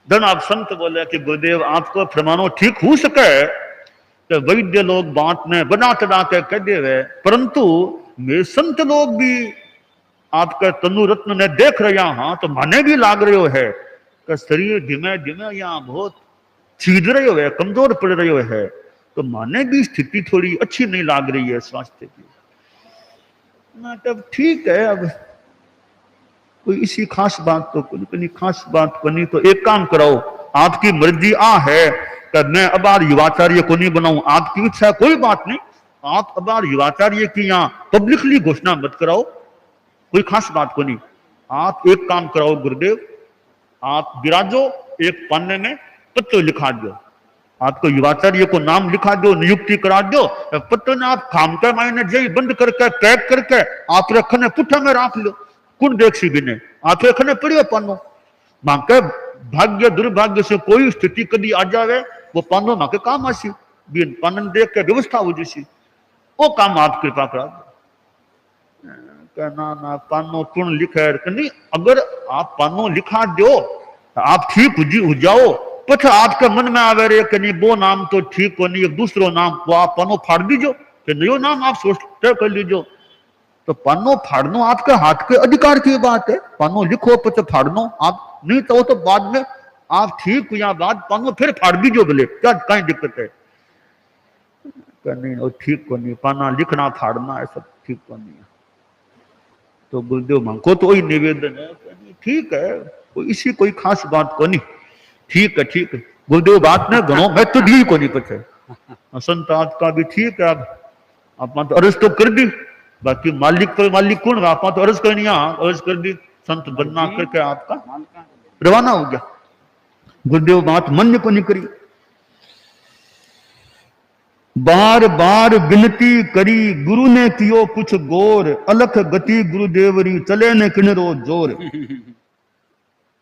धन आप संत बोले कि गुरुदेव आपको फरमानो ठीक हो सके, तो वैद्य लोग बात ने बना चढ़ा के कह दे, परंतु मैं संत लोग भी आपके तनु रत्न ने देख रहा हाँ, तो माने भी लाग रहे हो है कि शरीर धीमे धीमे यहाँ बहुत छीद रहे हो है, कमजोर पड़ रहे हो है, तो माने भी स्थिति थोड़ी अच्छी नहीं लाग रही है स्वास्थ्य की। तब ठीक है, अब कोई इसी खास बात तो कोई खास बात को नहीं, तो एक काम कराओ, आपकी मर्जी आ है कि मैं अबार युवाचार्य को नहीं बनाऊं, आपकी इच्छा कोई बात नहीं, आप अबार युवाचार्य की यहाँ पब्लिकली घोषणा मत कराओ, कोई खास बात को नहीं। आप एक काम कराओ गुरुदेव, आप विराजो, एक पन्ने में पत्र लिखा दो, आपको युवाचार्य को नाम लिखा दो, नियुक्ति करा दो, पत्र ने आप खाम के मायने जय बंद करके पैक करके आप रखने पुठा में रख लो, कुण देख सी बिने आप रखने पड़ियो पानो, मां के भाग्य दुर्भाग्य से कोई स्थिति कभी आ जावे, वो पानो मां के काम आसी, बिन पानन देख के व्यवस्था हो जैसी, वो काम आप कृपा करा दो। कहना ना पानो कुण लिखे नहीं, अगर आप पानो लिखा दो आप ठीक हो जाओ, पछ आपके मन में आवे रे कि नहीं वो नाम तो ठीक हो नहीं, एक दूसरो नाम वो आप पन्नो फाड़ दीजो, कि नयो नाम आप सोच तय कर लीजो। तो पन्नो फाड़नो आपके हाथ के अधिकार की बात है, पन्नो लिखो पछ फाड़नो आप नहीं तो बाद में आप ठीक हुआ बाद पन्नो फिर फाड़ दीजो, बोले क्या कहीं दिक्कत है? नहीं वो ठीक को नहीं, पन्ना लिखना फाड़ना है सब ठीक को नहीं। तो गुरुदेव मां को तो वही निवेदन है, ठीक है कोई इसी कोई खास बात को नहीं, ठीक है ठीक है गुरुदेव बात ने घणो मैं तो दी को नहीं पछे संत आज का भी ठीक है, आप तो अर्ज तो कर दी, बाकी मालिक पर मालिक कौन, आप तो अर्ज करनी अर्ज कर दी, संत बनना करके आपका रवाना हो गया। गुरुदेव बात मन को नहीं करी, बार बार विनती करी गुरु ने कियो कुछ गौर, अलख गति गुरुदेवरी चले ने किनरो जोर।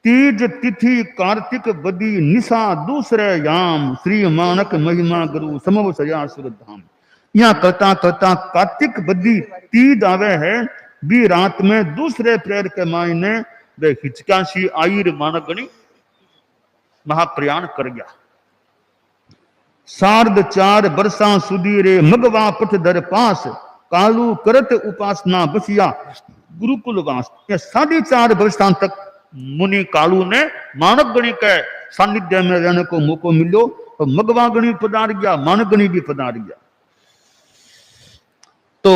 तीज तिथि कार्तिक बदी निशा दूसरे याम, श्री मानक महिमा गुरु समव सया सुर धाम। यहाँ करता करता कार्तिक बदी तीज आवे है, भी रात में दूसरे प्रेर के मायने वे हिचकाशी आईर मानक गणी महाप्रयाण कर गया। सार्ध 4 बरसा सुधी रे मगवा पथ दर पास, कालू करत उपासना बसिया गुरुकुल वास। 4.5 वर्षां तक मुनि कालू ने मानक गणी के सानिध्य में रहने को मौको मिलो, और मगवा गणी पधार गया, मानक गणी भी पधार गया। तो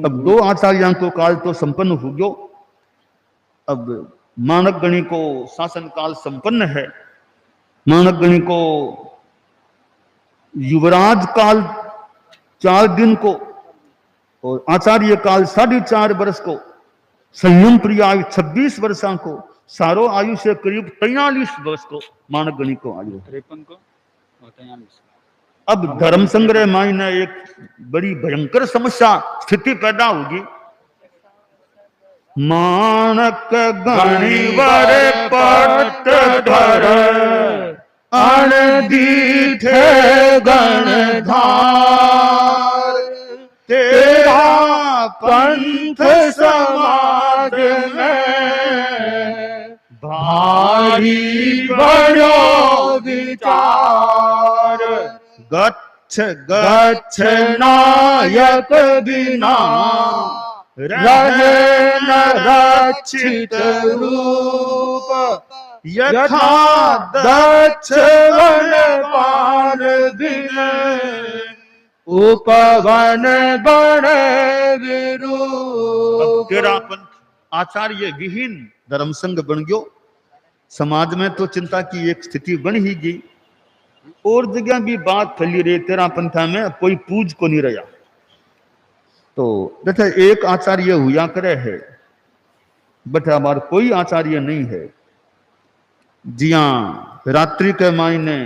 अब 2 आचार्यों को काल तो संपन्न हो गयो, अब मानक गणी को शासन काल संपन्न है, मानक गणी को युवराज काल 4 दिन को और आचार्य काल 4.5 वर्ष को, संयम प्रिय आयु 26 वर्षों को, सारो आयु से करीब 43 वर्ष को मानक गणी को आयु 53 को और 43। अब धर्म संग्रह मायने एक बड़ी भयंकर समस्या स्थिति पैदा होगी। मानक गणिवर पट धर अनदीठे गणधार, तेरा पंथ समाज में भारी नारी बड़ो विचार, गच्छ गच्छ नायक बिना रहे न रक्षित रूप, यथा दक्ष वन पान बिन उपवन बन विरूप। तेरा पंथ आचार्य विहीन धर्म संग बन गयो। समाज में तो चिंता की एक स्थिति बन ही गई, और जगह भी बात फैली रही तेरा पंथा में कोई पूज को नहीं रहा। तो बेटा एक आचार्य हुआ करे है, बेटा हमार कोई आचार्य नहीं है। जिया रात्रि के मायने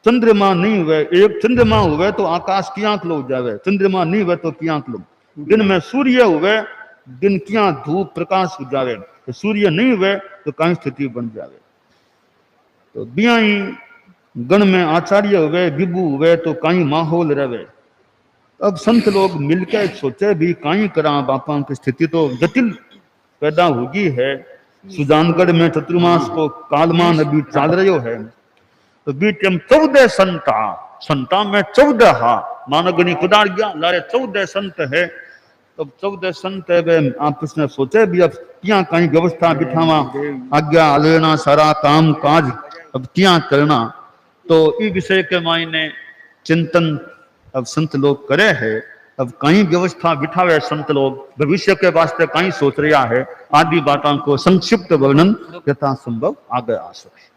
चंद्रमा नहीं हुए, एक चंद्रमा हुए तो आकाश की आंख लो जावे, चंद्रमा नहीं हुए तो की आंख लो। दिन में सूर्य हुए, दिन क्या धूप प्रकाश हो जावे, तो सूर्य नहीं हुए तो कहीं स्थिति बन जावे। तो बियाई गण में आचार्य हुए, विभु हुए तो कहीं माहौल रहे। अब संत लोग मिलकर सोचे भी कहीं करा, बापा की स्थिति तो जटिल पैदा होगी है। सुजानगढ़ में चतुर्मास को कालमान अभी चल रहे है। तो बीच में 14 संता में 14 मानगणी कुदार गया लारे 14 संत है। तब 14 संत है वे आपस में सोचे भी अब क्या कहीं व्यवस्था बिठावा, आज्ञा लेना, सारा काम काज अब क्या करना। तो इस विषय के मायने चिंतन अब संत लोग करे है। अब कहीं व्यवस्था बिठावे संत लोग, भविष्य के वास्ते कहीं सोच रहा है। आदि बातों को संक्षिप्त वर्णन यथा संभव आगे आ सके।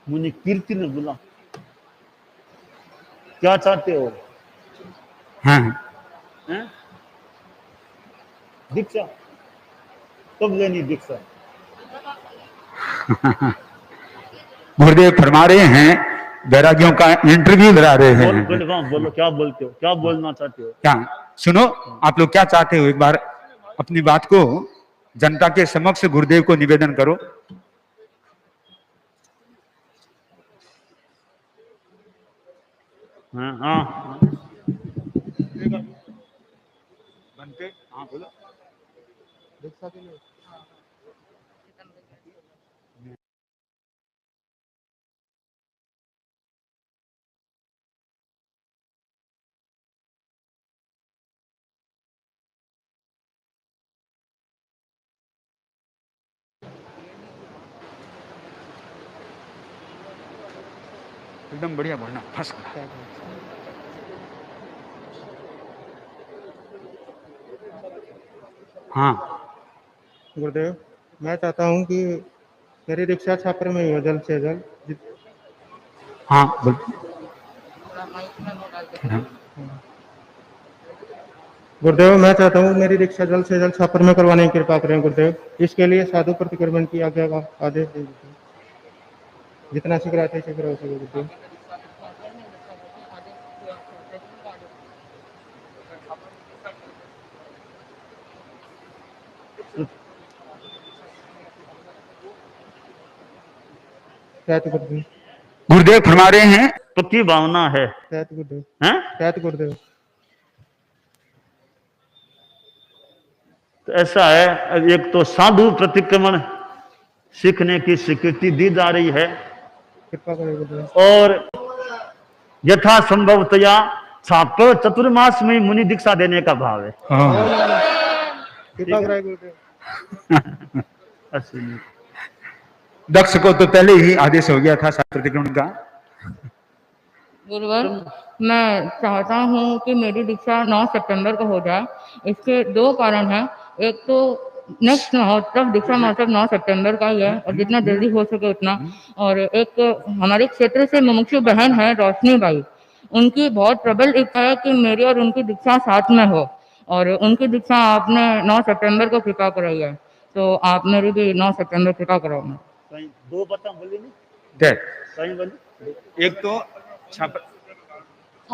मुनि कीर्ति ने बोला क्या चाहते हो? हाँ हैं? दीक्षा कब लेनी दीक्षा? गुरुदेव फरमा रहे हैं वैरागियों का इंटरव्यू करा रहे हैं। बोलो क्या बोलते हो, क्या बोलना चाहते हो? क्या सुनो, आप लोग क्या चाहते हो, एक बार अपनी बात को जनता के समक्ष गुरुदेव को निवेदन करो। हाँ बनते हाँ बोलो। एकदम बढ़िया बोलना, फर्स्ट। हाँ गुरुदेव, मैं चाहता हूँ कि मेरी दीक्षा छापर में ही हो जल्द से जल्द। हाँ बोल। गुरुदेव, मैं चाहता हूँ मेरी दीक्षा जल्द से जल्द छापर में करवाने की कृपा करें गुरुदेव। इसके लिए साधु प्रतिक्रमण की आज्ञा का आदेश दे दीजिए, जितना शीघ्र आते शीघ्र हो सके गुरुदेव। गुरुदेव फरमा रहे हैं पक्की भावना है। गुरुदेव हैं? गुरुदेव। तो ऐसा है, एक तो साधु प्रतिक्रमण सीखने की स्वीकृति दी जा रही है, कृपा करें गुरुदेव। और यथा संभवतया छात्र चतुर्मास में मुनि दीक्षा देने का भाव है। कृपा करें गुरुदेव। दक्ष को तो पहले ही आदेश हो गया था प्रतिक्रमण का। गुरुवर, मैं चाहता हूँ कि मेरी दीक्षा 9 सितंबर को हो जाए। इसके 2 कारण हैं। एक तो नेक्स्ट महोत्सव, दीक्षा महोत्सव 9 सितंबर का ही है, और जितना जल्दी हो सके उतना। और एक हमारे क्षेत्र से मुमुक्षु बहन है रोशनी बाई, उनकी बहुत प्रबल इच्छा है कि मेरी और उनकी दीक्षा साथ में हो, और उनकी दीक्षा आपने 9 सितंबर को कृपा कराई है, तो आप मेरी भी 9 सितंबर कृपा कराओ। 2 बता बोली नहीं, एक तो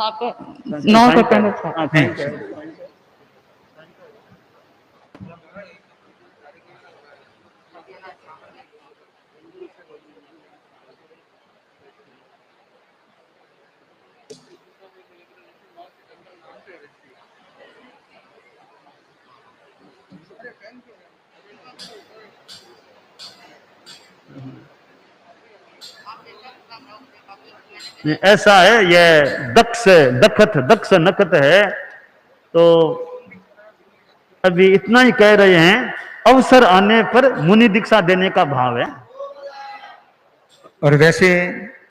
छापर 9 सितंबर छापर। हाँ, thank you। ऐसा है, ये दक्ष नखत है। तो अभी इतना ही कह रहे हैं, अवसर आने पर मुनि दीक्षा देने का भाव है। और वैसे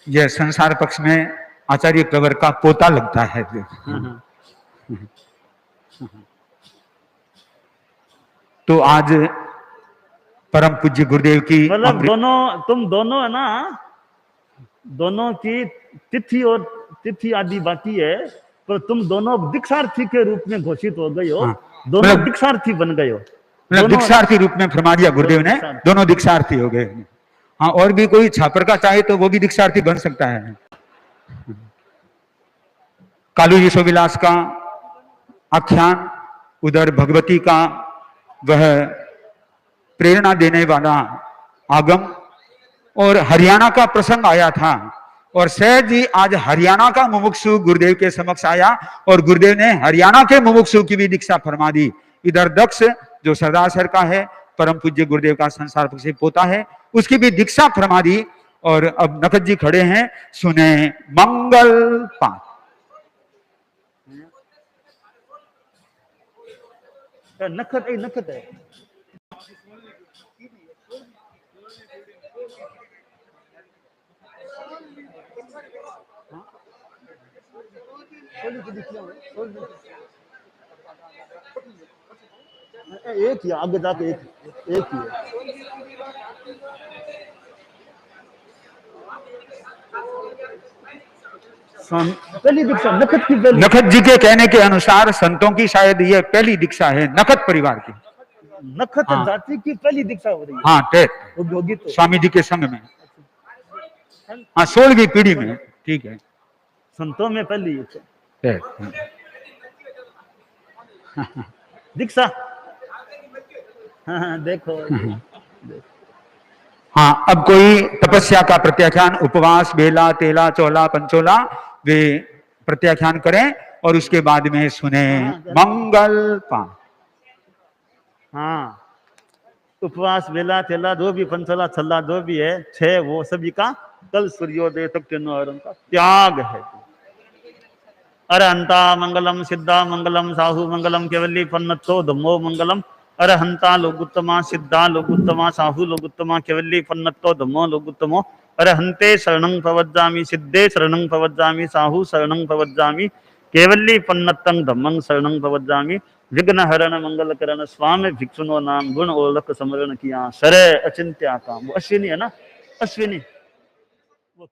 यह संसार पक्ष में आचार्य प्रवर का पोता लगता है। तो आज परम पूज्य गुरुदेव की मतलब तुम दोनों है ना, दोनों की तिथि आदि बाकी है, पर तुम दोनों दीक्षार्थी के रूप में घोषित हो गए हो। दोनों मतलब दीक्षार्थी बन गए हो। मतलब दीक्षार्थी रूप में फरमा दिया गुरुदेव ने, दोनों दीक्षार्थी हो गए। हाँ, और भी कोई छापर का चाहे तो वो भी दीक्षार्थी बन सकता है। कालू यशोविलास का आख्यान, उधर भगवती का वह प्रेरणा देने वाला आगम, और हरियाणा का प्रसंग आया था, और सहज जी आज हरियाणा का मुमुक्षु गुरुदेव के समक्ष आया और गुरुदेव ने हरियाणा के मुमुक्षु की भी दीक्षा फरमा दी। इधर दक्ष जो सरदार सर का है, परम पूज्य गुरुदेव का संसार पक्षी पोता है, उसकी भी दीक्षा फरमा दी। और अब नखत जी खड़े हैं, सुने मंगल पाठ। नखत है। एक ही आगे जाके एक ही है। पहली दीक्षा नखत की पहली। नखत जी के कहने के अनुसार संतों की शायद ये पहली दीक्षा है, नखत परिवार की, नखत जाति की पहली दीक्षा हो रही है। हाँ, होगी तो स्वामी जी के संग में, हाँ, 16वीं पीढ़ी में। ठीक है, संतों में पहली दीक्षा। हाँ, देखो। हाँ, अब कोई तपस्या का प्रत्याख्यान, उपवास, बेला, तेला, चोला, पंचोला, वे प्रत्याख्यान करें और उसके बाद में सुने मंगल पाठ। हाँ, उपवास, बेला, तेला, जो भी पंचोला, छल्ला जो भी है, 6, वो सभी का कल सूर्योदय तक तीनों का त्याग है। अरहंता मंगलम, सिद्धा मंगलम, साहु मंगलम, केवली पन्नतो धम्मो मंगलम। अरहंता लोगुत्तमा, सिद्धा लोगुत्तमा, साहु लोगुत्तमा, केवली पन्नतो धम्मो लोगुत्तमो। अरहंते शरणं प्रवज्जामि, सिद्धे शरणं प्रवज्जामि, साहु शरणं प्रवज्जामि, केवली पन्नतं धम्मं शरणं प्रवज्जामि। विघ्न हरण मंगल करण स्वामी भिक्षुनो नाम, गुण ओलक समरण किया, सरे अचिंत्या काम। वो अश्विनी है ना, अश्विनी वो